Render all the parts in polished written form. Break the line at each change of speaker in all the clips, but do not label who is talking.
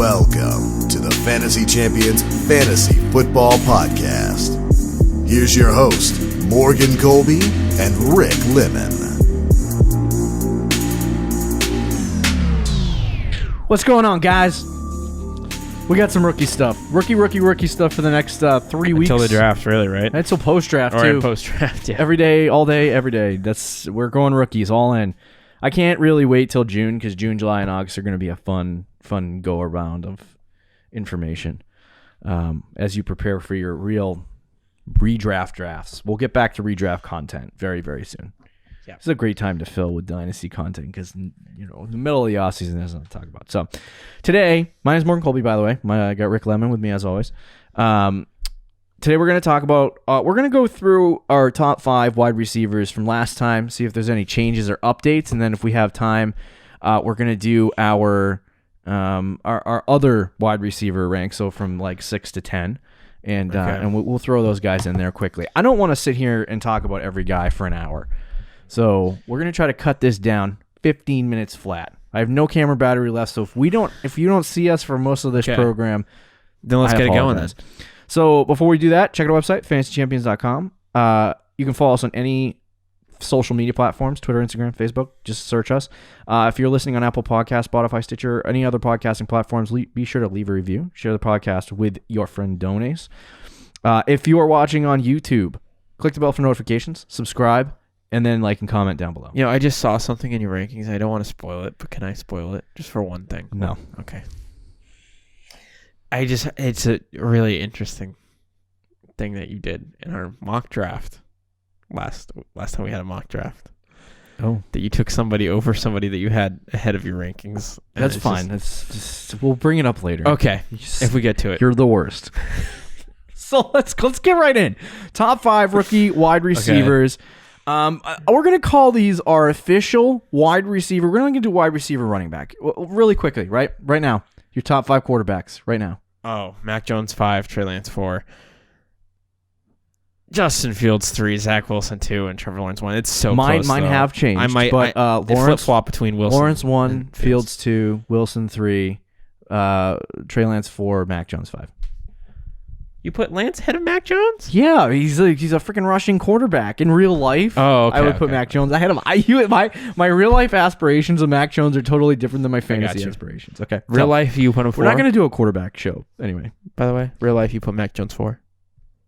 Welcome to the Fantasy Champions Fantasy Football Podcast. Here's your host, Morgan Colby and Rick Lemon.
What's going on, guys? We got some rookie stuff. Rookie stuff for the next 3 weeks.
Until the draft, really, right?
Until post-draft,
Or
too.
post-draft, yeah.
Every day, all day, every day. We're going rookies, all in. I can't really wait till June, because June, July, and August are going to be a fun go-around of information as you prepare for your real redraft drafts. We'll get back to redraft content very, very soon. Yeah. It's a great time to fill with Dynasty content because, you know, the middle of the offseason there's nothing to talk about. So today, my name is Morgan Colby, by the way. I got Rick Lemon with me as always. Today we're going to talk about, we're going to go through our top 5 wide receivers from last time, see if there's any changes or updates. And then if we have time, we're going to do our other wide receiver rank. So from like 6 to 10. And we'll throw those guys in there quickly. I don't want to sit here and talk about every guy for an hour. So we're going to try to cut this down 15 minutes flat. I have no camera battery left, so if you don't see us for most of this program,
then let's get it going then.
So before we do that, check out our website, fantasychampions.com. You can follow us on any social media platforms, Twitter, Instagram, Facebook. Just search us. If you're listening on Apple Podcasts, Spotify, Stitcher, or any other podcasting platforms, be sure to leave a review. Share the podcast with your friend Donace. If you are watching on YouTube, click the bell for notifications, subscribe, and then like and comment down below.
You know, I just saw something in your rankings. I don't want to spoil it, but can I spoil it just for one thing?
No.
Okay. It's a really interesting thing that you did in our mock draft last time we had a mock draft.
Oh,
that you took somebody over somebody that you had ahead of your rankings.
That's fine. We'll bring it up later.
Okay, if we get to it.
You're the worst. So let's get right in. Top 5 rookie wide receivers. Okay. We're going to call these our official wide receiver. We're going to do wide receiver running back really quickly, right now. Your top 5 quarterbacks right now.
Oh, Mac Jones 5, Trey Lance 4, Justin Fields 3, Zach Wilson 2, and Trevor Lawrence 1. It's so close.
Mine have changed. Lawrence
flip-flop between Wilson.
Lawrence 1, Fields 2, Wilson 3, Trey Lance 4, Mac Jones 5.
You put Lance ahead of Mac Jones?
Yeah, he's a freaking rushing quarterback in real life.
Oh, okay.
I would put Mac Jones ahead of him. My real life aspirations of Mac Jones are totally different than my fantasy aspirations. Okay,
real life you put him 4.
We're not going to do a quarterback show anyway.
By the way, real life you put Mac Jones 4.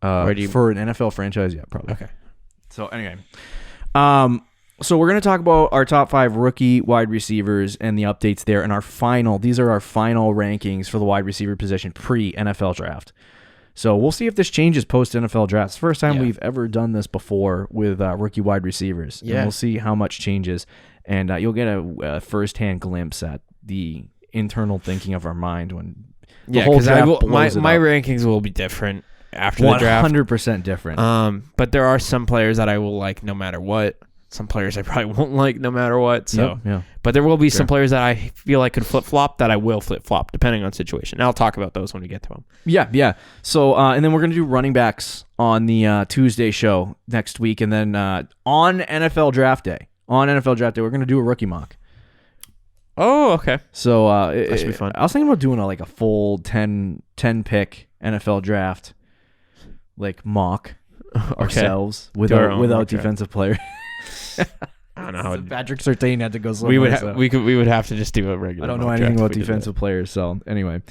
For an NFL franchise, yeah, probably.
Okay.
So anyway, so we're going to talk about our top 5 rookie wide receivers and the updates there, and these are our final rankings for the wide receiver position pre-NFL draft. So we'll see if this changes post-NFL draft. It's the first time we've ever done this before with rookie wide receivers. Yeah. And we'll see how much changes. And you'll get a first-hand glimpse at the internal thinking of our mind when the whole draft blows it
my
up.
rankings will be different after the draft.
100% different.
But there are some players that I will like no matter what. Some players I probably won't like no matter what. So,
yeah.
But there will be some players that I feel like could flip-flop that I will flip-flop depending on situation. And I'll talk about those when we get to them.
Yeah. So, and then we're going to do running backs on the Tuesday show next week. And then on NFL Draft Day, we're going to do a rookie mock.
Oh, okay.
So
that should be fun.
I was thinking about doing a full 10 pick NFL draft, like mock ourselves without defensive players.
I don't know how
Patrick Surtain had to go somewhere.
We would have to just do a regular.
I don't know anything about defensive players. So anyway,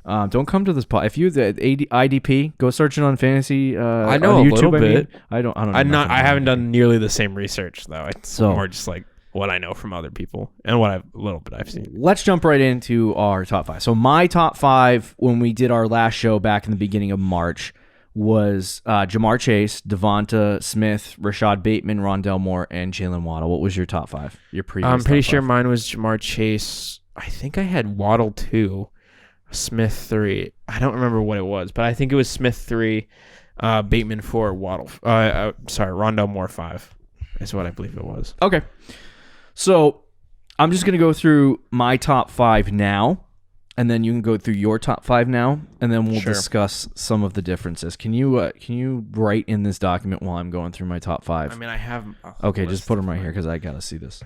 don't come to this pod. If you the IDP, go searching on fantasy.
I know
on
a
YouTube,
little bit.
I don't.
I haven't done nearly the same research though. It's more just like what I know from other people and a little bit I've seen.
Let's jump right into our top 5. So my top 5 when we did our last show back in the beginning of March was Jamar Chase, Devonta Smith, Rashad Bateman, Rondelle Moore, and Jaylen Waddle. What was your top 5? Your previous
I'm pretty sure
5.
mine was Jamar Chase. I think I had Waddle 2, Smith 3. I don't remember what it was, but I think it was Smith 3, Bateman 4, Waddle. Rondelle Moore 5 is what I believe it was.
Okay. So I'm just going to go through my top 5 now. And then you can go through your top 5 now, and then we'll discuss some of the differences. Can you write in this document while I'm going through my top 5?
I mean, I have.
Okay, just put them right here because I gotta see this.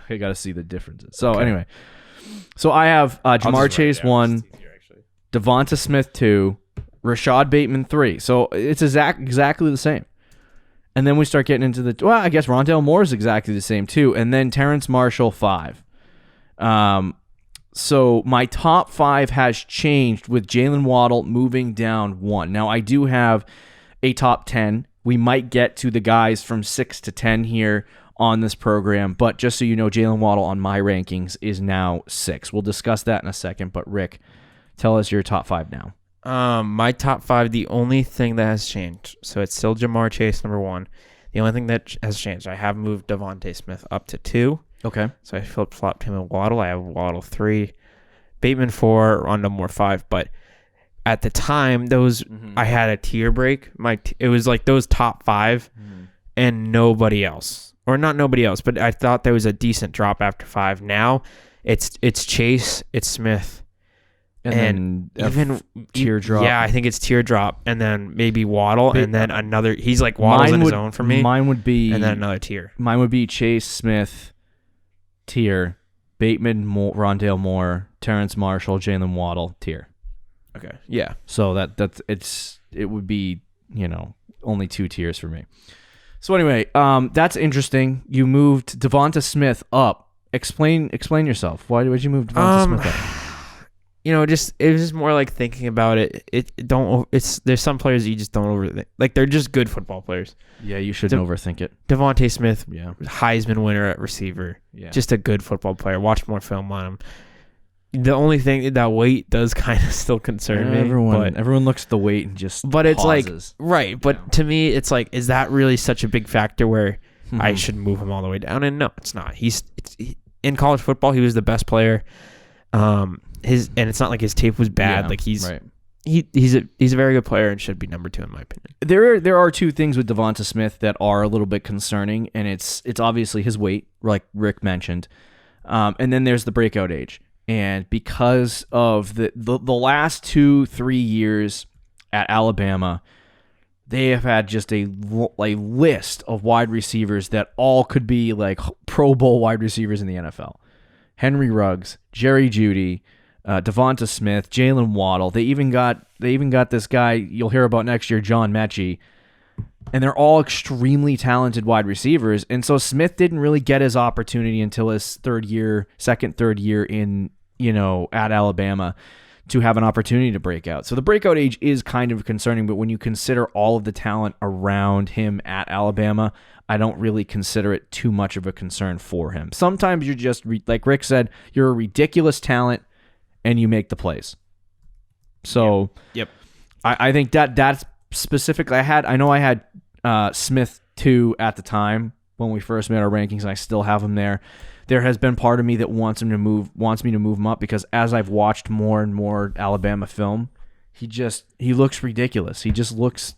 I gotta see the differences. So anyway, So I have
I'll
Jamar
just write it
Chase
down.
1,
It's easier, actually.
Devonta Smith 2, Rashad Bateman 3. So it's exactly the same. And then we start getting into I guess Rondelle Moore is exactly the same too. And then Terrace Marshall 5. So my top 5 has changed with Jalen Waddle moving down 1. Now I do have a top 10. We might get to the guys from 6 to 10 here on this program, but just so you know, Jalen Waddle on my rankings is now 6. We'll discuss that in a second, but Rick, tell us your top 5 now.
My top 5, the only thing that has changed, so it's still Jamar Chase number 1. The only thing that has changed, I have moved Devonte Smith up to 2.
Okay.
So I flip-flopped him and Waddle. I have Waddle 3, Bateman 4, Rondelle Moore 5. But at the time, those I had a tier break. It was like those top 5 and nobody else. Or not nobody else, but I thought there was a decent drop after 5. Now it's Chase, it's Smith, and even
teardrop.
Yeah, I think it's teardrop, and then maybe Waddle, and then another. He's like Waddle's in his own for me.
Mine would be,
and then another tier.
Mine would be Chase, Smith, tier, Bateman, Rondelle Moore, Terrace Marshall, Jaylen Waddle, tier.
Okay, yeah.
So it would be only 2 tiers for me. So anyway, that's interesting. You moved Devonta Smith up. Explain yourself. Why did you move Devonta Smith up?
It was just more like thinking about it. There's some players you just don't overthink. Like they're just good football players.
Yeah, you shouldn't overthink it.
Devonte Smith,
yeah,
Heisman winner at receiver.
Yeah,
just a good football player. Watch more film on him. The only thing that weight does kind of still concern me.
Everyone looks at the weight and just.
But it's
pauses.
like right. But to me, it's like, is that really such a big factor where I should move him all the way down? And no, it's not. In college football, he was the best player. And it's not like his tape was bad.
Yeah,
like he's
right.
he's a very good player and should be number 2 in my opinion.
There are 2 things with Devonta Smith that are a little bit concerning, and it's obviously his weight, like Rick mentioned, and then there's the breakout age. And because of the last 2-3 years at Alabama, they have had just a list of wide receivers that all could be like Pro Bowl wide receivers in the NFL. Henry Ruggs, Jerry Jeudy, Devonta Smith, Jalen Waddle. They even got this guy you'll hear about next year, John Mechie. And they're all extremely talented wide receivers. And so Smith didn't really get his opportunity until his third year in, at Alabama to have an opportunity to break out. So the breakout age is kind of concerning, but when you consider all of the talent around him at Alabama, I don't really consider it too much of a concern for him. Sometimes you're just, like Rick said, you're a ridiculous talent and you make the plays. So
Yep.
I think that's specifically, I know I had Smith 2 at the time when we first made our rankings, and I still have him there. There has been part of me that wants me to move him up, because as I've watched more and more Alabama film, he looks ridiculous. He just looks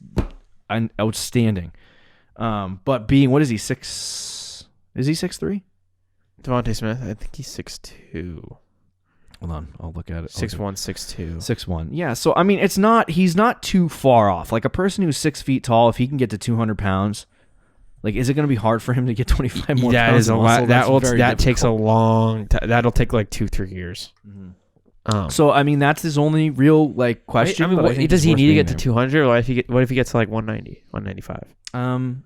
outstanding. But being, what is he, 6? Is he 6'3"?
Devonte Smith, I think he's 6'2".
Hold on, I'll look at it.
6'1", 6'2".
6'1". Yeah, so I mean, he's not too far off. Like a person who's 6 feet tall, if he can get to 200 pounds, like, is it going to be hard for him to get 25 more
that
pounds?
Is a lot. That takes a long. That'll take like 2-3 years.
Mm-hmm. So I mean, that's his only real question.
I mean,
but
does he need to get to 200? Or what if he gets to like 190, 195?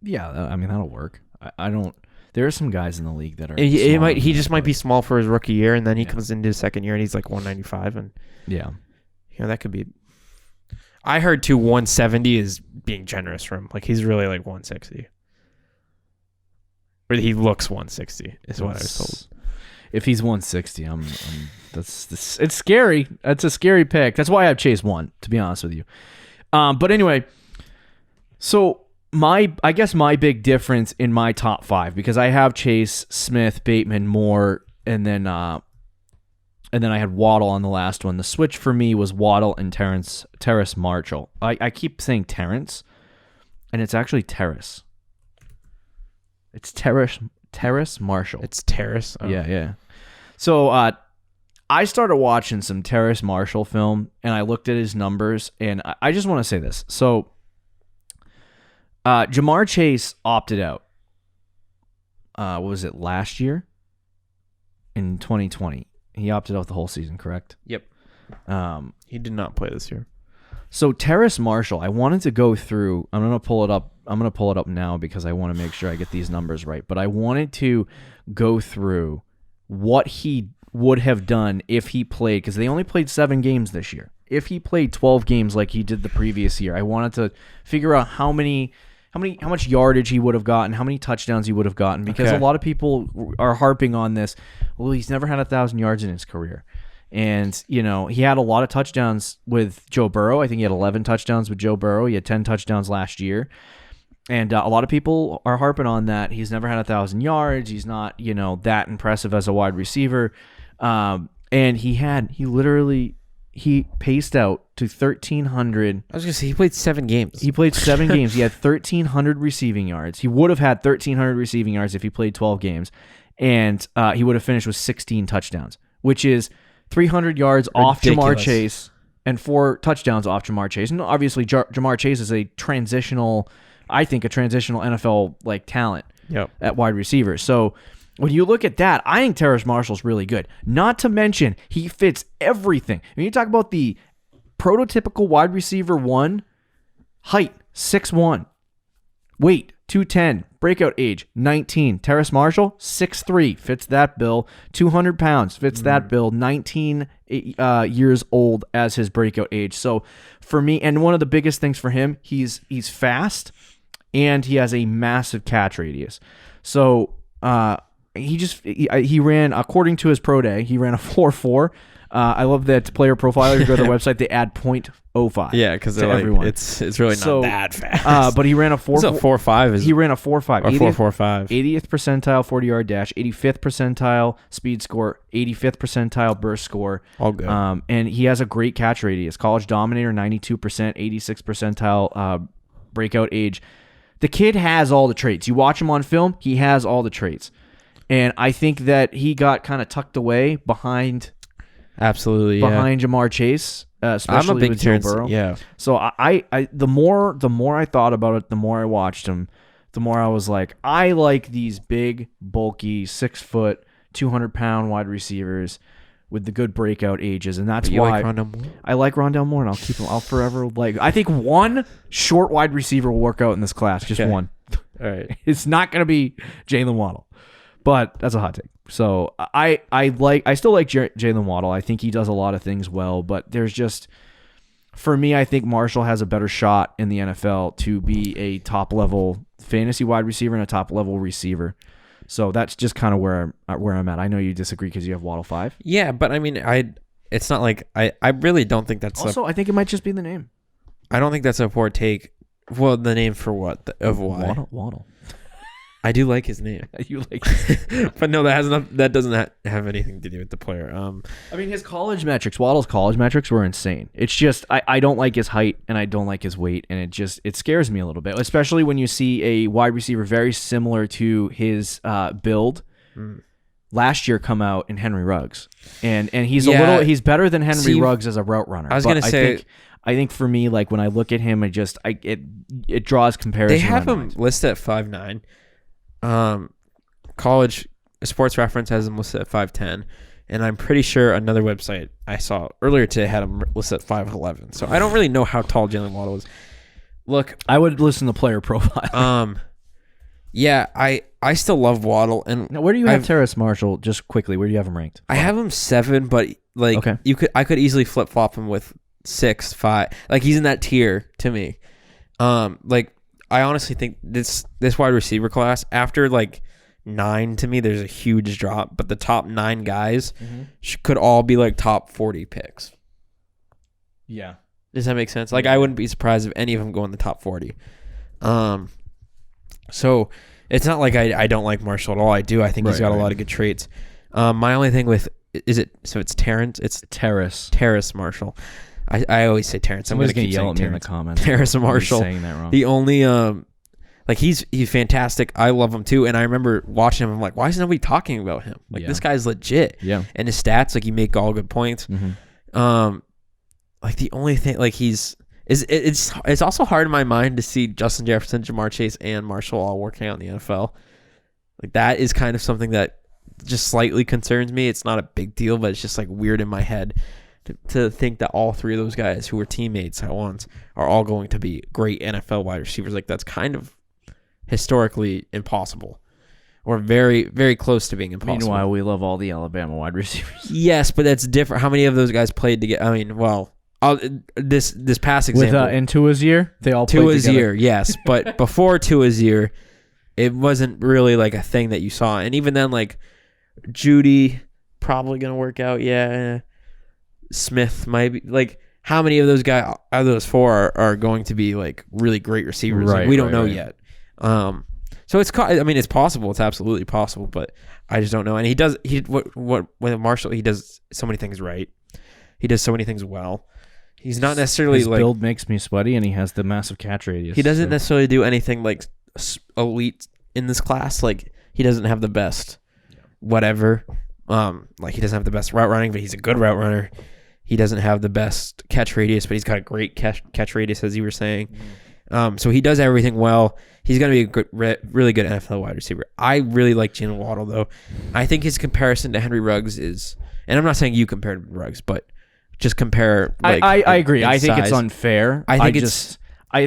Yeah, I mean, that'll work. I don't. There are some guys in the league that are.
He just might be small for his rookie year, and then he comes into his second year and he's like 195, and that could be. I heard 170 is being generous for him. Like he's really like 160, or he looks 160 is what I was told.
If he's 160, it's scary. That's a scary pick. That's why I have Chase 1, to be honest with you. But anyway, so I guess my big difference in my top 5, because I have Chase, Smith, Bateman, Moore, and then I had Waddle on the last one. The switch for me was Waddle and Terrace Marshall. I keep saying Terrence, and it's actually Terrace. It's Terrace Marshall.
It's Terrace? Oh.
Yeah. So I started watching some Terrace Marshall film, and I looked at his numbers, and I just want to say this. So Jamar Chase opted out. What was it, last year? in 2020. He opted out the whole season, correct?
Yep. He did not play this year.
So Terrace Marshall, I wanted to go through. I'm gonna pull it up now because I want to make sure I get these numbers right. But I wanted to go through what he would have done if he played, because they only played 7 games this year. If he played 12 games like he did the previous year, I wanted to figure out how much yardage he would have gotten, how many touchdowns he would have gotten, because a lot of people are harping on this. Well, he's never had 1,000 yards in his career. And, you know, he had a lot of touchdowns with Joe Burrow. I think he had 11 touchdowns with Joe Burrow. He had 10 touchdowns last year. And a lot of people are harping on that. He's never had 1,000 yards. He's not, you know, that impressive as a wide receiver. And he paced out to 1,300.
I was going to say, he played 7 games.
He played 7 games. He had 1,300 receiving yards. He would have had 1,300 receiving yards if he played 12 games. And he would have finished with 16 touchdowns, which is 300 yards off Jamar Chase and 4 touchdowns off Jamar Chase. And obviously, Jamar Chase is a transitional NFL like talent at wide receiver. So when you look at that, I think Terrace Marshall's really good. Not to mention, he fits everything. When you talk about the prototypical wide receiver 1, height 6'1", weight 210, breakout age 19. Terrace Marshall 6'3", fits that bill. 200 pounds, fits that bill. 19 years old as his breakout age. So for me, and one of the biggest things for him, he's fast and he has a massive catch radius. So he ran, according to his pro day, he ran a 4.4. I love that Player Profiler. You go to their website, they add 0.05.
Yeah, because they're like,
everyone.
It's really not that fast.
But he ran a 4.5.
He
ran a 4.5.
Or 4.45.
80th percentile 40-yard dash, 85th percentile speed score, 85th percentile burst score.
All good.
And he has a great catch radius. College dominator, 92%, 86th percentile breakout age. The kid has all the traits. You watch him on film, he has all the traits. And I think that he got kind of tucked away behind Jamar Chase, especially with Joe Burrow.
Yeah.
So I the more I thought about it, the more I watched him, the more I was like, I like these big, bulky, 6 foot, 200-pound wide receivers with the good breakout ages, and that's why
like Rondelle Moore?
I like Rondelle Moore, and I'll keep him. I'll forever like. I think one short wide receiver will work out in this class, just one.
All right.
It's not going to be Jaylen Waddle, but that's a hot take. So I still like Jalen Waddle. I think he does a lot of things well, but there's just, for me, I think Marshall has a better shot in the NFL to be a top level fantasy wide receiver and a top level receiver. So that's just kind of where I'm at. I know you disagree because you have Waddle 5.
Yeah, but I mean, it's not like I really don't think that's
also. I think it might just be the name.
I don't think that's a poor take. Well, the name for what? Of why?
Waddle.
I do like his name.
You like,
but no, that doesn't have anything to do with the player.
I mean, his college metrics, Waddle's college metrics were insane. It's just I don't like his height and I don't like his weight, and it scares me a little bit, especially when you see a wide receiver very similar to his build last year come out in Henry Ruggs, and he's he's better than Henry Ruggs as a route runner.
I was gonna say.
I think for me, like when I look at him, it draws comparison.
They have him listed at 5'9". College Sports Reference has him listed at 5'10", and I'm pretty sure another website I saw earlier today had him listed at 5'11". So I don't really know how tall Jalen Waddle is. Look,
I would listen to Player Profile.
Yeah, I still love Waddle. And
now, where do you have Terrace Marshall? Just quickly, where do you have him ranked?
I have him 7, but like I could easily flip flop him with 6, 5. Like he's in that tier to me. Like I honestly think this wide receiver class after like 9 to me, there's a huge drop. But the top 9 guys could all be like top 40 picks.
Yeah.
Does that make sense? Like I wouldn't be surprised if any of them go in the top 40. So it's not like I don't like Marshall at all. I do. I think he's got a lot of good traits. My only thing with it's Terrence. It's Terrace Marshall. I always say Terrence.
I'm just gonna yell at me in the comments.
Terrace Marshall.
Saying that wrong.
The only like he's fantastic. I love him too, and I remember watching him. I'm like, why is nobody talking about him? Like this guy's legit.
Yeah.
And his stats, like, he make all good points. Like the only thing, like it's also hard in my mind to see Justin Jefferson, Jamar Chase, and Marshall all working out in the NFL. Like that is kind of something that just slightly concerns me. It's not a big deal, but it's just like weird in my head to think that all three of those guys who were teammates at once are all going to be great NFL wide receivers. Like, that's kind of historically impossible, or very, very close to being impossible.
Meanwhile, we love all the Alabama wide receivers.
Yes, but that's different. How many of those guys played together? I mean, well, this past example.
In Tua's year, they all played
Tua's
together.
year, yes. But before Tua's year, it wasn't really like a thing that you saw. And even then, like, Judy probably going to work out, yeah. Smith might be, like, how many of those guys out of those four are going to be like really great receivers?
Right,
like, we don't know
right.
yet. So it's possible. It's absolutely possible, but I just don't know. And with Marshall, he does so many things right. He does so many things well. He's not necessarily
His
like
build makes me sweaty, and he has the massive catch radius.
he doesn't necessarily do anything like elite in this class. Like, he doesn't have the best whatever. Like, he doesn't have the best route running, but he's a good route runner. He doesn't have the best catch radius, but he's got a great catch radius, as you were saying. So he does everything well. He's going to be a really good NFL wide receiver. I really like Jalen Waddle, though. I think his comparison to Henry Ruggs is, and I'm not saying you compared to Ruggs, but just compare. Like,
I agree. I think
size.
it's unfair. I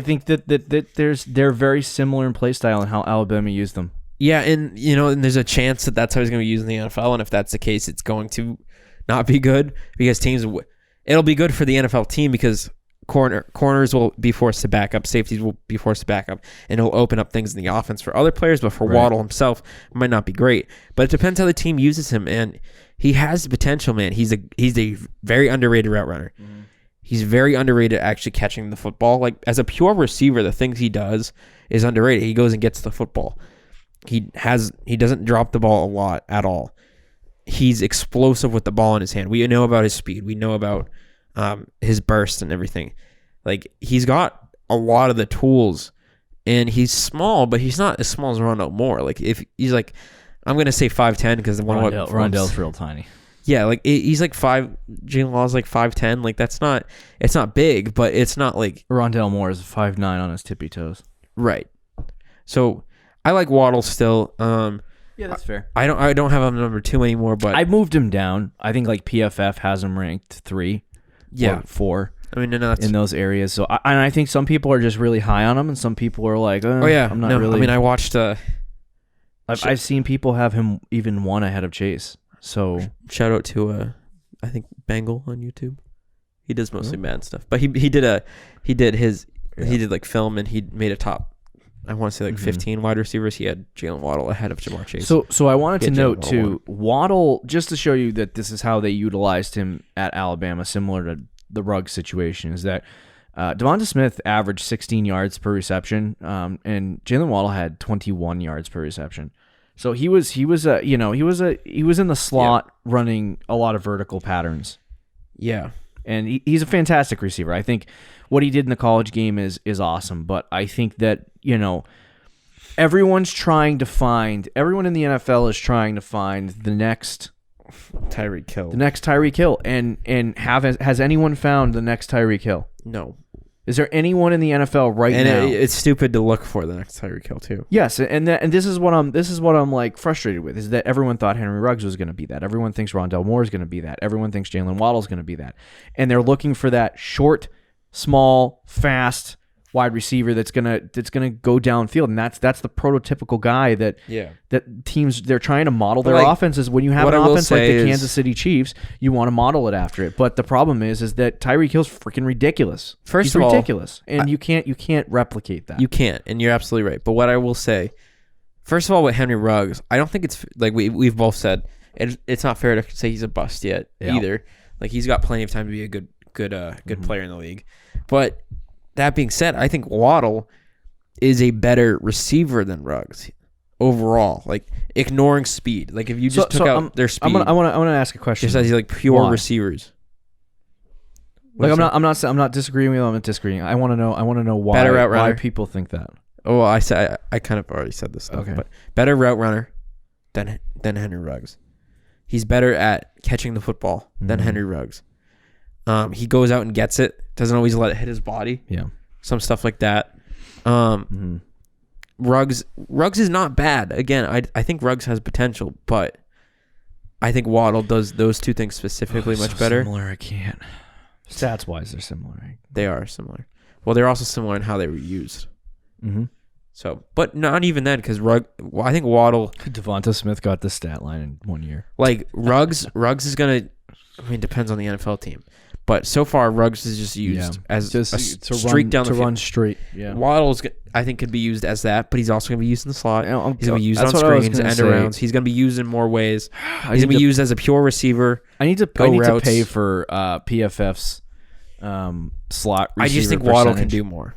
think that they're very similar in play style and how Alabama used them.
Yeah, and there's a chance that that's how he's going to be used in the NFL, and if that's the case, it's going to not be good because it'll be good for the NFL team because corners will be forced to back up, safeties will be forced to back up, and it'll open up things in the offense for other players. But for Waddle himself, it might not be great. But it depends how the team uses him, and he has the potential, man. He's a very underrated route runner. Mm-hmm. He's very underrated actually catching the football. Like, as a pure receiver, the things he does is underrated. He goes and gets the football. He doesn't drop the ball a lot at all. He's explosive with the ball in his hand. We know about his speed. We know about his burst and everything. Like, he's got a lot of the tools, and he's small, but he's not as small as Rondelle Moore. Like, if he's like, I'm gonna say 5'10" because
Rondelle's real tiny.
Yeah, like he's like 5. Jalen Waddle's like 5'10". Like, it's not big, but it's not like
Rondelle Moore is 5'9" on his tippy toes.
Right. So I like Waddle still.
Yeah, that's fair.
I don't have him number 2 anymore, but
I moved him down. I think like PFF has him ranked 3.
Yeah,
4.
I mean, in
those areas. So I think some people are just really high on him, and some people are like,
oh yeah,
I'm not really.
I mean, I watched.
I've seen people have him even 1 ahead of Chase. So
shout out to I think Bengal on YouTube. He does mostly mad stuff, but he did like film, and he made a top. I want to say like 15 wide receivers. He had Jaylen Waddle ahead of Jamar Chase.
So I wanted to note too, Waddle, just to show you that this is how they utilized him at Alabama, similar to the Ruggs situation, is that Devonta Smith averaged 16 yards per reception, and Jaylen Waddle had 21 yards per reception. So he was in the slot running a lot of vertical patterns.
Yeah.
And he's a fantastic receiver. I think what he did in the college game is awesome. But I think that, everyone in the NFL is trying to find the next
Tyreek Hill.
The next Tyreek Hill. And has anyone found the next Tyreek Hill?
No.
Is there anyone in the NFL now?
And it's stupid to look for the next Tyreek Hill too.
Yes, and this is what I'm like frustrated with, is that everyone thought Henry Ruggs was going to be that. Everyone thinks Rondelle Moore is going to be that. Everyone thinks Jaylen Waddle is going to be that, and they're looking for that short, small, fast wide receiver that's gonna go downfield, and that's the prototypical guy that teams, they're trying to model their offenses. When you have an offense like the Kansas City Chiefs, you want to model it after it. But the problem is that Tyreek Hill's freaking ridiculous. He's ridiculous, and you can't replicate that.
You can't, and you're absolutely right. But what I will say, first of all, with Henry Ruggs, I don't think it's like we've both said, it's not fair to say he's a bust yet either. Like, he's got plenty of time to be a good player in the league. But that being said, I think Waddle is a better receiver than Ruggs overall. Like, ignoring speed. Like, if you just took out their speed,
I want to ask a question.
Just as like pure receivers.
Like, I'm not disagreeing with you. I'm not disagreeing. I want to know why.
Better route runner.
Why people think that.
Oh, well, I kind of already said this stuff.
Okay.
But better route runner than Henry Ruggs. He's better at catching the football than Henry Ruggs. He goes out and gets it. Doesn't always let it hit his body.
Yeah.
Some stuff like that. Ruggs is not bad. Again, I think Ruggs has potential, but I think Waddle does those two things specifically much better.
Similar, I can't. Stats wise, they're similar. Right?
They are similar. Well, they're also similar in how they were used.
Mm-hmm.
So, but not even then, because I think Waddle.
Devonta Smith got the stat line in 1 year.
Like Ruggs is gonna. I mean, depends on the NFL team, but so far Ruggs is just used as
just
a
to
streak
run,
down the
to
field.
run straight. Yeah,
Waddle's I think could be used as that, but he's also gonna be used in the slot. He's gonna be used on
that's what I was
screens,
gonna
end
say.
arounds. He's gonna be used in more ways.
I
He's
need
gonna be
to-
used as a pure receiver.
I need to
routes.
pay for PFF's slot.
I just
receiver
think Waddle can
percentage.
do more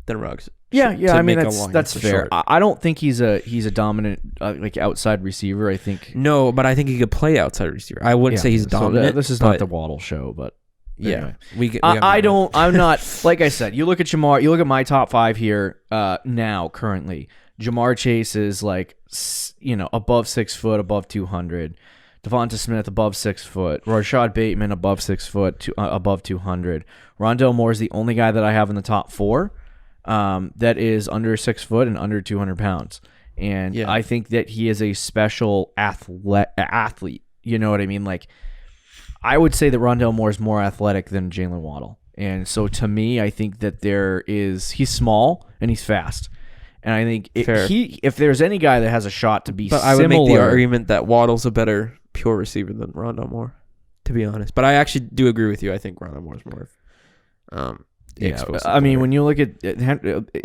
than Ruggs.
Yeah.
to
I mean
make a long
that's
answer
fair.
short.
I don't think he's a dominant like outside receiver. I think.
No, but I think he could play outside receiver. I wouldn't say he's
so
dominant.
this is not the Waddle show, but
yeah.
anyway. I'm not like I said. You look at Jamar. You look at my top 5 here now currently. Jamar Chase is like above 6 foot, above 200. Devonta Smith above 6 foot. Rashad Bateman above 6 foot, above 200. Rondelle Moore is the only guy that I have in the top 4 that is under 6 foot and under 200 pounds. And I think that he is a special athlete. You know what I mean? Like, I would say that Rondelle Moore is more athletic than Jaylen Waddle. And so to me, I think that he's small and he's fast. And I think if there's any guy that has a shot to be
But
similar,
I would make the argument that Waddle's a better pure receiver than Rondelle Moore, to be honest. But I actually do agree with you. I think Rondelle Moore is more explosive.
I mean, when you look at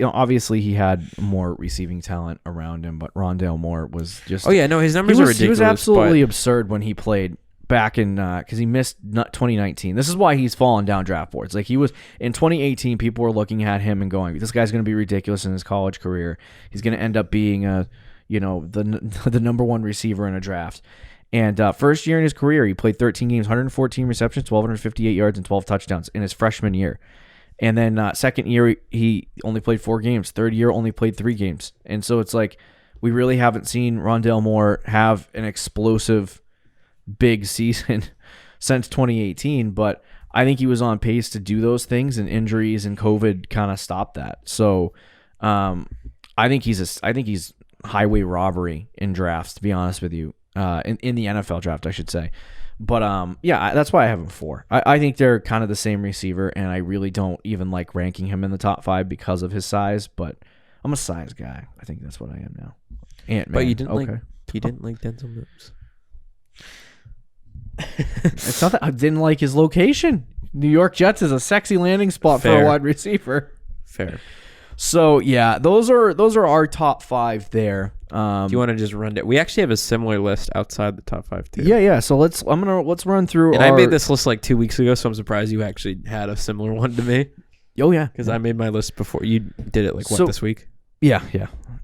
obviously he had more receiving talent around him, but Rondelle Moore was just...
Oh, yeah, no, his numbers are ridiculous.
He was absolutely absurd when he played back in... Because he missed 2019. This is why he's fallen down draft boards. Like, he was... In 2018, people were looking at him and going, this guy's going to be ridiculous in his college career. He's going to end up being the number 1 receiver in a draft. And first year in his career, he played 13 games, 114 receptions, 1,258 yards, and 12 touchdowns in his freshman year. And then second year, he only played 4 games. Third year, only played 3 games. And so it's like, we really haven't seen Rondelle Moore have an explosive big season since 2018. But I think he was on pace to do those things, and injuries and COVID kind of stopped that. So I think he's highway robbery in drafts, to be honest with you. In the NFL draft, I should say. But that's why I have him 4. I think they're kind of the same receiver, and I really don't even like ranking him in the top 5 because of his size. But I'm a size guy. I think that's what I am now. Ant-Man.
But you didn't like Denzel Mims.
It's not that I didn't like his location. New York Jets is a sexy landing spot for a wide receiver.
Fair.
So yeah, those are our top 5 there.
Do you want to just run it? We actually have a similar list outside the top 5 too.
Yeah. So let's run through.
And I made this list like 2 weeks ago, so I'm surprised you actually had a similar one to me.
Oh yeah,
because I made my list before you did it. This week?
Yeah.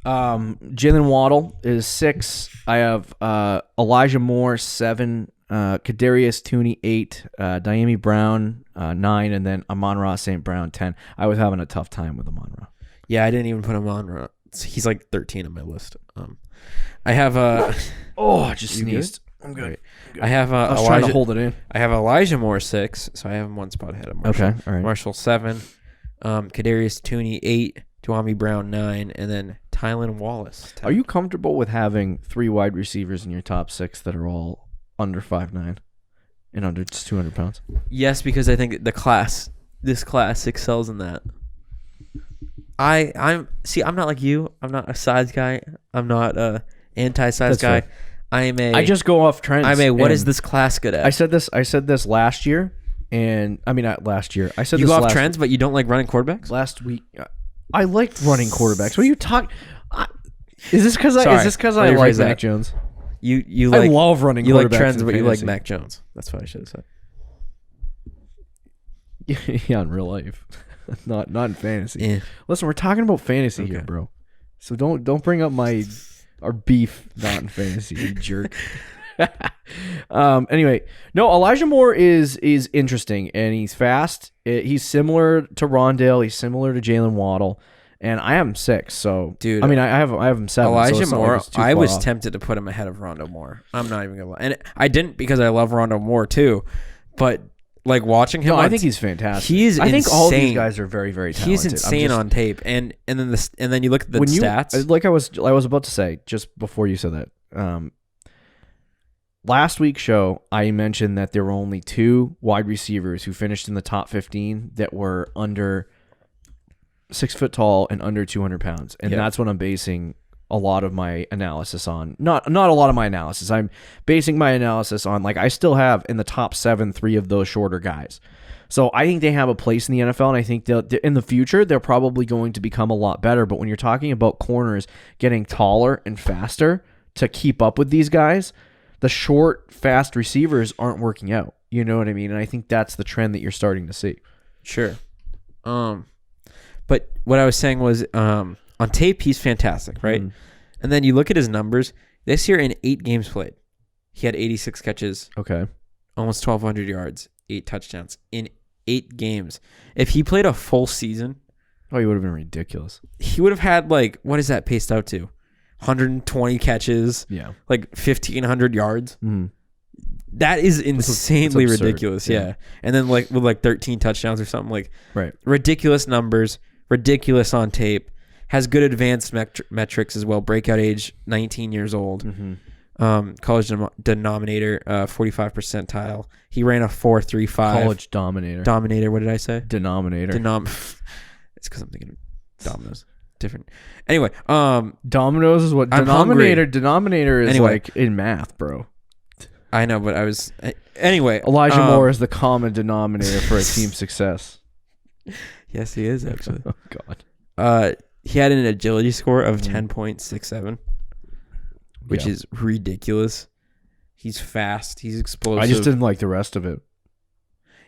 Jalen Waddle is 6. I have Elijah Moore 7, Kadarius Toney 8, Diami Brown 9, and then Amon-Ra St. Brown 10. I was having a tough time with Amon-Ra.
Yeah, I didn't even put him on. He's like 13 on my list. I have
I just sneezed.
I'm good. Right. I have
I was trying to hold it in.
I have Elijah Moore 6, so I have him 1 spot ahead of Marshall.
Okay, all right.
Marshall 7, Kadarius Toney 8, Duami Brown 9, and then Tylan Wallace 10.
Are you comfortable with having 3 wide receivers in your top 6 that are all under 5'9" and under 200 pounds?
Yes, because I think this class excels in that. I'm not like you. I'm not a size guy. I'm not a anti-size guy.
Fair.
I
just go off trends.
What is this class good at?
I said this last year, and I mean not last year. I said
you
this
go off trends, but you don't like running quarterbacks.
Last week, I liked running quarterbacks. What are you talking? Is this because I like Mac Jones?
You
I love running.
You
quarterbacks
like trends, but
fantasy.
you like Mac Jones. That's what I should have said.
Yeah, in real life. Not in fantasy.
Yeah.
Listen, we're talking about fantasy here, bro. So don't bring up our beef not in fantasy, you jerk. Anyway, no, Elijah Moore is interesting, and he's fast. He's similar to Rondelle. He's similar to Jalen Waddle, and I have him 6. So,
dude,
I mean, I have him 7.
Elijah
so
Moore. I was
off.
tempted to put him ahead of Rondelle Moore. I'm not even gonna lie, and I didn't because I love Rondelle Moore too, but. Like watching him,
I think he's fantastic.
I
think all of these guys are very, very talented.
He's insane on tape, and then you look at the stats.
Like I was about to say just before you said that, last week's show, I mentioned that there were only 2 wide receivers who finished in the top 15 that were under 6 foot tall and under 200 pounds. And that's what I'm basing a lot of my analysis on. Not a lot of my analysis. I'm basing my analysis on, like, I still have in the top 7, 3 of those shorter guys. So I think they have a place in the NFL, and I think in the future, they're probably going to become a lot better. But when you're talking about corners getting taller and faster to keep up with these guys, the short, fast receivers aren't working out. You know what I mean? And I think that's the trend that you're starting to see.
Sure. But what I was saying was, on tape, he's fantastic, right? Mm. And then you look at his numbers. This year in 8 games played, he had 86 catches.
Okay.
Almost 1,200 yards, 8 touchdowns in 8 games. If he played a full season,
he would have been ridiculous.
He would have had, like, what is that paced out to? 120 catches.
Yeah. Like
1,500 yards. Mm. That is insanely ridiculous. Yeah. And then with 13 touchdowns or something, like,
right.
Ridiculous numbers, ridiculous on tape. Has good advanced metrics as well. Breakout age, 19 years old. Mm-hmm. College denominator, 45 percentile. He ran a 4.35.
College dominator.
Dominator. What did I say?
Denominator.
It's because I'm thinking Domino's. Different. Anyway,
Domino's is what denominator. Hungry. Denominator is like in math, bro.
I know, but I was anyway.
Elijah Moore is the common denominator for a team's success.
Yes, he is actually.
Oh God.
He had an agility score of 10.67, which is ridiculous. He's fast. He's explosive.
I just didn't like the rest of it.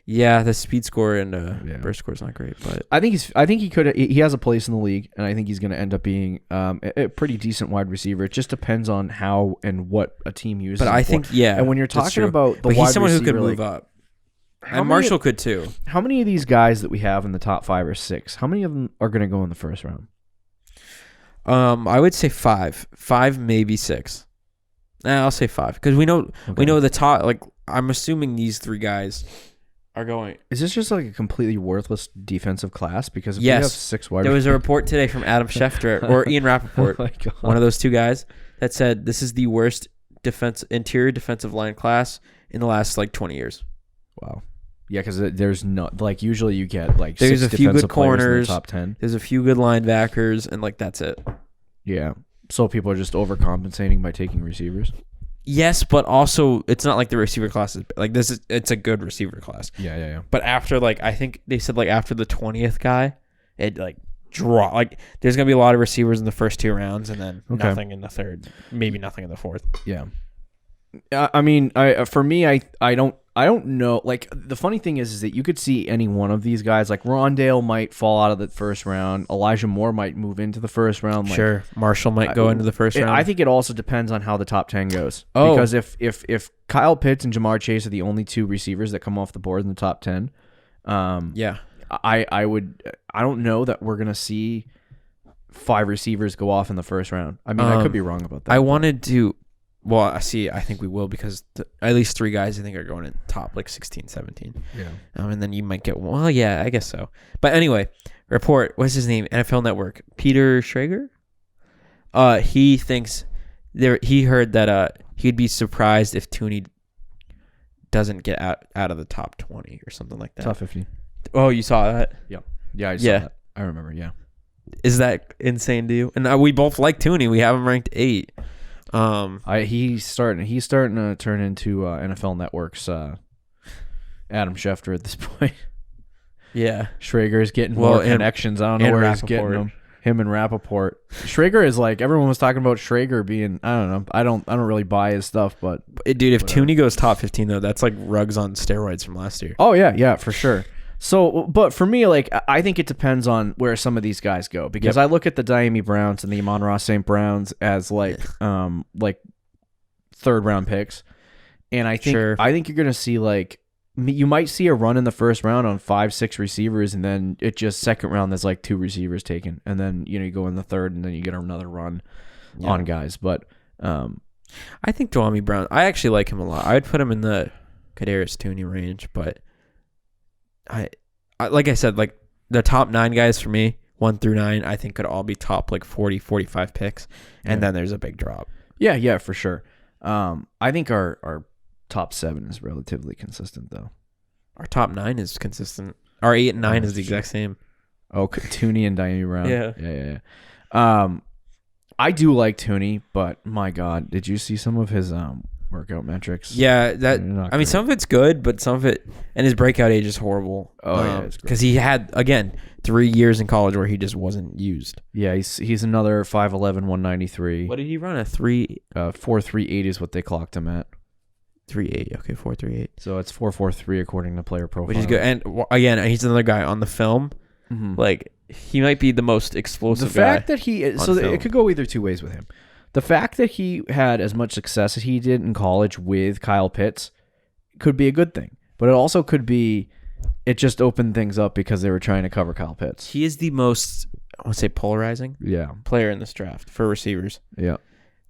Yeah, the speed score and burst score is not great, but
I think he has a place in the league, and I think he's going to end up being a pretty decent wide receiver. It just depends on how and what a team uses.
But I think
and when you're talking about the
but
wide
he's someone
receiver,
who could move up. And Marshall could too.
How many of these guys that we have in the top 5 or 6? How many of them are going to go in the first round?
I would say 5. 5, maybe 6. I'll say 5 because we know the top. Like, I'm assuming these 3 guys are going.
Is this just like a completely worthless defensive class? Because if we have 6 wide.
There was a report today from Adam Schefter or Ian Rappaport, one of those 2 guys, that said this is the worst interior defensive line class in the last 20 years.
Wow. Yeah, because there's not usually you get
there's
6
a few good
corners in the top 10.
There's a few good linebackers, and that's it.
Yeah. So people are just overcompensating by taking receivers.
Yes, but also it's not like the receiver class is it's a good receiver class.
Yeah.
But after I think they said after the 20th guy, it there's gonna be a lot of receivers in the first 2 rounds, and then nothing in the third, maybe nothing in the fourth.
Yeah. I mean, for me, I don't know. The funny thing is that you could see any one of these guys. Rondelle might fall out of the first round. Elijah Moore might move into the first round.
Sure, Marshall might go into the first round.
I think it also depends on how the top 10 goes. Oh. Because if Kyle Pitts and Jamar Chase are the only 2 receivers that come off the board in the top 10, I don't know that we're gonna see 5 receivers go off in the first round. I mean, I could be wrong about that.
I wanted to. Well, I think we will because at least 3 guys I think are going in top 16, 17.
Yeah.
And then you might get one. Well, yeah, I guess so. But anyway, report. What's his name? NFL Network. Peter Schrager. He thinks he heard that he'd be surprised if Tooney doesn't get out of the top 20 or something like that.
Top 50.
Oh, you saw that?
Yeah. Yeah, I saw that. I remember. Yeah.
Is that insane to you? And we both like Tooney. We have him ranked 8.
He's starting to turn into NFL Network's Adam Schefter at this point.
Yeah,
Schrager's getting more connections. I don't know where he's getting them. Him and Rappaport. Schrager is everyone was talking about Schrager being. I don't know. I don't really buy his stuff, but
dude, if Tooney goes top 15 though, that's Ruggs on steroids from last year.
Oh yeah, for sure. So, but for me, I think it depends on where some of these guys go because I look at the Miami Browns and the Amon-Ra St. Browns as third round picks, and I think you're gonna see you might see a run in the first round on 5-6 receivers, and then it just second round there's 2 receivers taken, and then you go in the third, and then you get another run on guys. But
I think Dyami Brown, I actually like him a lot. I would put him in the Kadarius Toney range, but. I like I said, the top 9 guys for me, 1 through 9, I think could all be top 40, 45 picks, and then there's a big drop.
Yeah, for sure. I think our top 7 is relatively consistent, though.
Our top 9 is consistent. Our 8 and 9 is the exact same.
Oh, Tooney and Diami Brown.
Yeah.
I do like Tooney, but my God, did you see some of his workout metrics?
Yeah,
I mean,
some of it's good, but some of it, and his breakout age is horrible.
Oh yeah,
because he had, again, 3 years in college where he just wasn't used.
Yeah, he's another 5'11", 193.
What did he run? A
4.38 is what they clocked him at.
3.8. Okay, 4.38.
So it's 4.43 according to player profile,
which is good. And again, he's another guy on the film.
Mm-hmm.
Like, he might be the most explosive guy.
The fact that he is, so it could go either two ways with him. The fact that he had as much success as he did in college with Kyle Pitts could be a good thing, but it also could be it just opened things up because they were trying to cover Kyle Pitts.
He is the most, I want to say, polarizing player in this draft for receivers.
Yeah.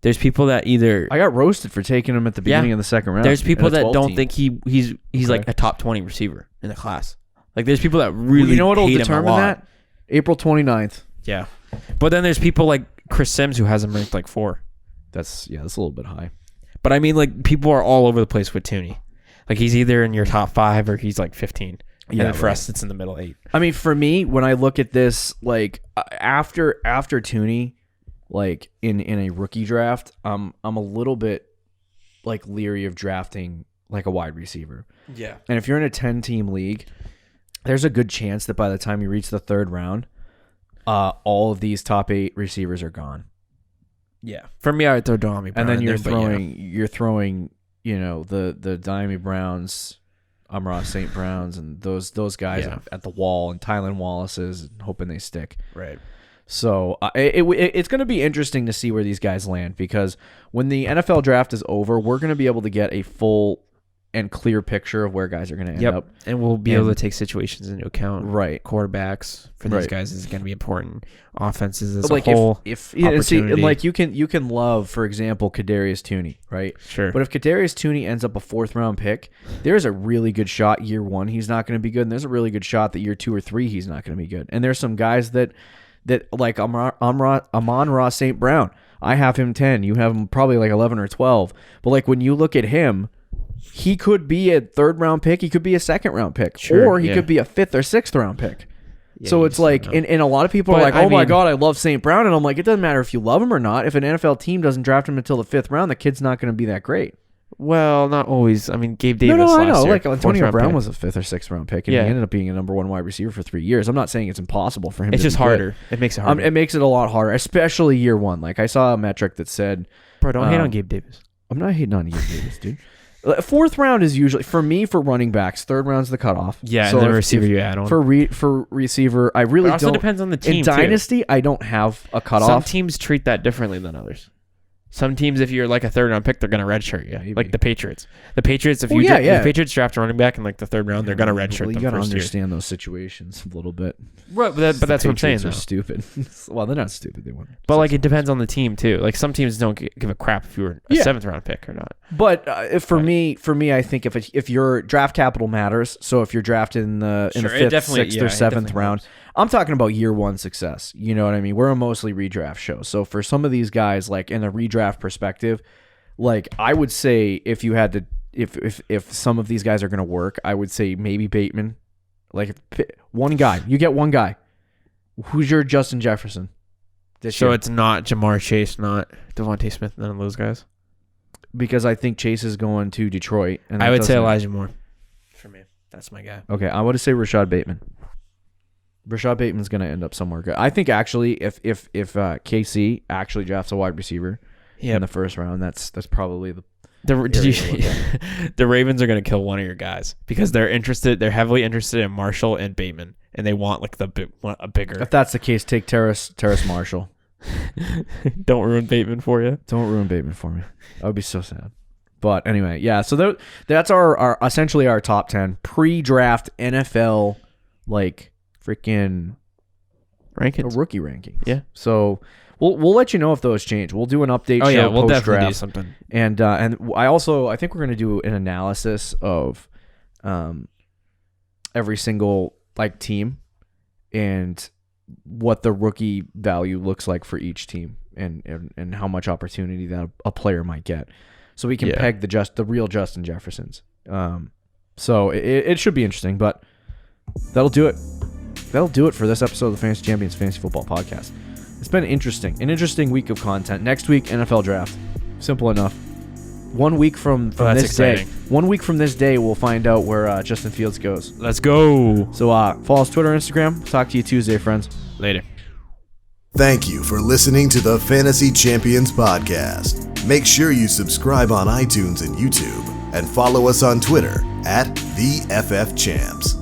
There's people that either...
I got roasted for taking him at the beginning of the second round.
There's people that don't think he's like a top 20 receiver in the class. Like, there's people that really
you know what will
hate
determine
him a lot.
that? April 29th.
Yeah. But then there's people like Chris Sims who has him ranked like 4.
That's a little bit high.
But I mean, like, people are all over the place with Tooney. Like, he's either in your top 5 or he's like 15. Yeah, and for us, it's in the middle 8.
I mean, for me, when I look at this, like, after Tooney, like, in a rookie draft, I'm a little bit, like, leery of drafting, like, a wide receiver.
Yeah.
And if you're in a 10-team league, there's a good chance that by the time you reach the third round, all of these top 8 receivers are gone.
Yeah. For me, I would throw Diami Brown.
And then you're throwing, you know, the Diami Browns, Amon-Ra St. Browns, and those guys at the wall, and Tylan Wallace's, and hoping they stick.
Right.
So it's going to be interesting to see where these guys land, because when the NFL draft is over, we're going to be able to get a full and clear picture of where guys are going to end up.
And we'll be able to take situations into account.
Right.
Quarterbacks for these guys is going to be important. Offenses as
like
a whole.
If like you can love, for example, Kadarius Tooney, right?
Sure.
But if Kadarius Tooney ends up a 4th round pick, there's a really good shot year 1 he's not going to be good, and there's a really good shot that year 2 or 3 he's not going to be good. And there's some guys that like Amon-Ra St. Brown, I have him 10, you have him probably like 11 or 12. But like when you look at him, he could be a 3rd round pick, he could be a 2nd round pick, or he could be a 5th or 6th round pick. Yeah, so it's like, and a lot of people are like, my God, I love St. Brown. And I'm like, it doesn't matter if you love him or not. If an NFL team doesn't draft him until the 5th round, the kid's not going to be that great.
Well, not always. I mean, Gabe Davis
I know.
last year,
like Antonio Brown was a 5th or 6th round pick, and he ended up being a number 1 wide receiver for 3 years. I'm not saying it's impossible for him.
It's just harder. It makes it harder.
It makes it a lot harder, especially year 1. Like I saw a metric that said,
bro, don't hate on Gabe Davis.
I'm not hating on Gabe Davis, dude. 4th round is usually, for me, for running backs, 3rd round's the cutoff.
Yeah, so and then receiver you add on.
For receiver, I really don't.
It also depends on the team,
in Dynasty, I don't have a cutoff.
Some teams treat that differently than others. Some teams, if you're like a 3rd round pick, they're going to redshirt you.
Maybe.
Like the Patriots. The Patriots, if the Patriots draft a running back in like the 3rd round, they're going to redshirt them.
You got to understand those situations a little bit.
Right, but that's what I'm saying.
They're stupid. Well, they're not stupid. They weren't.
But like it depends on the team too. Like some teams don't give a crap if you were a 7th round pick or not.
But for me, I think if your draft capital matters, so if you're drafted in the 5th, 6th, or 7th round, I'm talking about year 1 success. You know what I mean? We're a mostly redraft show. So for some of these guys, like in a redraft perspective, like I would say if you had to, if some of these guys are going to work, I would say maybe Bateman. Like one guy, you get one guy. Who's your Justin Jefferson?
So it's not Jamar Chase, not Devonte Smith, none of those guys?
Because I think Chase is going to Detroit. And
I would say Elijah Moore. For me, that's my guy.
Okay, I would say Rashad Bateman. Rashad Bateman's going to end up somewhere good. I think actually, if KC actually drafts a wide receiver in the 1st round, that's probably the
Ravens are going to kill one of your guys because they're interested. They're heavily interested in Marshall and Bateman, and they want like a bigger.
If that's the case, take Terrace Marshall.
Don't ruin Bateman for you.
Don't ruin Bateman for me. I would be so sad. But anyway, yeah. So that's our essentially our top 10 pre-draft NFL like freaking
rankings,
rookie rankings.
Yeah.
So we'll let you know if those change. We'll do an update.
We'll
post-draft.
definitely do something.
And I think we're gonna do an analysis of every single like team and what the rookie value looks like for each team and how much opportunity that a player might get. so we can peg the real Justin Jeffersons. So it should be interesting, but that'll do it. That'll do it for this episode of the Fantasy Champions Fantasy Football Podcast. It's been an interesting week of content. Next week, NFL Draft. Simple enough. 1 week from this day. 1 week from this day, we'll find out where Justin Fields goes.
Let's go.
So follow us Twitter, Instagram. Talk to you Tuesday, friends.
Later.
Thank you for listening to the Fantasy Champions Podcast. Make sure you subscribe on iTunes and YouTube, and follow us on Twitter @TheFFChamps.